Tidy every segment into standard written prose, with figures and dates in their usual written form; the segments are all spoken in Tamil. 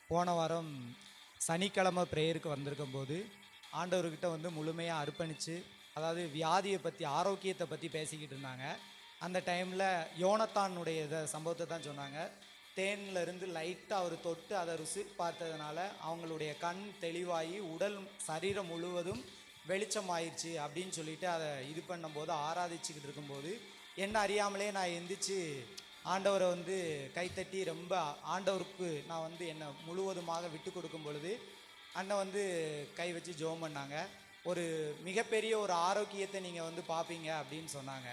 போன வாரம் சனிக்கிழமை ப்ரேயருக்கு வந்திருக்கும் போது ஆண்டவர்கிட்ட வந்து முழுமையாக அர்ப்பணித்து, அதாவது வியாதியை பற்றி, ஆரோக்கியத்தை பற்றி பேசிக்கிட்டு இருந்தாங்க. அந்த டைமில் யோனத்தானுடைய சம்பவத்தை தான் சொன்னாங்க. தேனில் இருந்து லைட்டாக அவர் தொட்டு அதை ருசி பார்த்ததுனால அவங்களுடைய கண் தெளிவாகி உடல் சரீரம் முழுவதும் வெளிச்சமாயிடுச்சு அப்படின்னு சொல்லிட்டு அதை இது பண்ணும்போது, ஆராதிச்சுக்கிட்டு இருக்கும்போது என்ன அறியாமலே நான் எந்திரிச்சு ஆண்டவரை வந்து கைத்தட்டி ரொம்ப ஆண்டவருக்கு நான் வந்து என்னை முழுவதுமாக விட்டு கொடுக்கும் பொழுது அண்ணன் வந்து கை வச்சு ஜெபம் பண்ணாங்க. ஒரு மிகப்பெரிய ஒரு ஆரோக்கியத்தை நீங்கள் வந்து பார்ப்பீங்க அப்படின்னு சொன்னாங்க.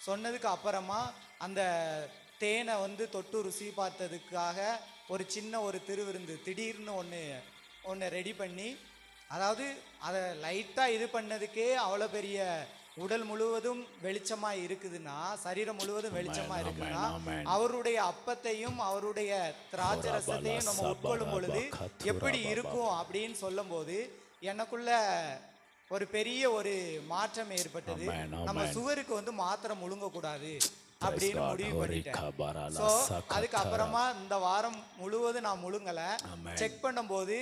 சொன்னதுக்கு அப்புறமா அந்த தேனை வந்து தொட்டு ருசி பார்த்ததுக்காக ஒரு சின்ன ஒரு திருவிருந்து திடீர்னு ஒன்று ரெடி பண்ணி, அதாவது அதை லைட்டாக இது பண்ணதுக்கே அவ்வளோ பெரிய உடல் முழுவதும் வெளிச்சமாக இருக்குதுன்னா, சரீரம் முழுவதும் வெளிச்சமாக இருக்குதுன்னா, அவருடைய அப்பத்தையும் அவருடைய திராட்சை ரசத்தையும் நம்ம உட்கொள்ளும் பொழுது எப்படி இருக்கும் அப்படின்னு சொல்லும் போது எனக்குள்ள ஒரு பெரிய ஒரு மாற்றம் ஏற்பட்டது. நம்ம சுவருக்கு வந்து மாத்திரை முழுங்கக்கூடாது அப்படின்னு முடிவு பண்ணிட்டேன். ஸோ அதுக்கப்புறமா இந்த வாரம் முழுவதும் நான் முழுங்கலை. செக் பண்ணும்போது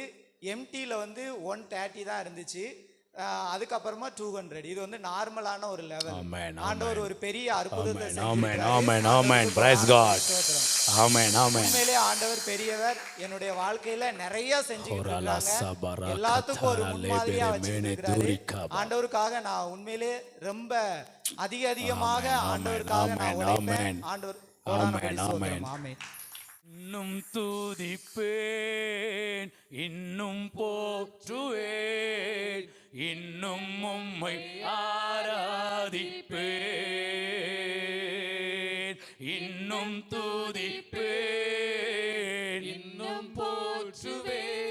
எம்டியில் வந்து 130 தான் இருந்துச்சு. அதுக்கப்புறமா 200. இது வந்து நார்மலான ஒரு லெவல். ஆண்டவர் ஒரு பெரிய அற்புதத்தை உண்மையிலே ஆண்டவர் பெரியவர். என்னுடைய வாழ்க்கையில நிறைய செஞ்சுக்கிட்டு இருக்காங்க. எல்லாத்துக்கும் ஒரு முன்மாதிரியா வச்சிருக்காரு. ஆண்டவருக்காக நான் உண்மையிலே ரொம்ப அதிகமாக ஆண்டவருக்காக நான் உழைப்பேன். ஆண்டவர் ஆமென். இன்னும் துதிப்பேன், இன்னும் போற்றுவேன், இன்னும் உம்மை ஆராதிப்பேன். இன்னும் துதிப்பேன், இன்னும் போற்றுவேன்,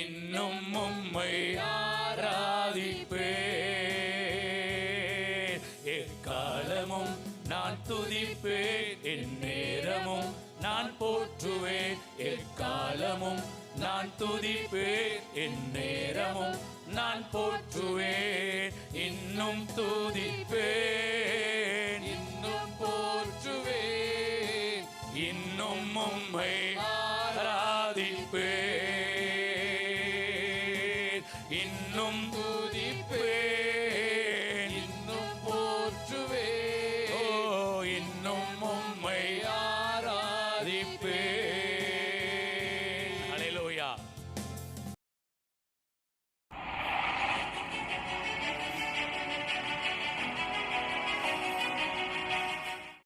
இன்னும் உம்மை ஆராதிப்பேன். எக்காலமும் நான் துதிப்பேன், எந்நேரமும் நான் போற்றுவேன். எக்காலமும் நான் துதிப்பேன், எந்நேரமும் நான் போற்றுவேன். இன்னும் துதிப்பேன், இன்னும் போற்றுவேன், இன்னும் உம்மை ஆராதிப்பேன். இன்னும் துதிப்பேன், இன்னும் போற்றுவேன், இன்னும் உம்மை ஆராதிப்பேன்.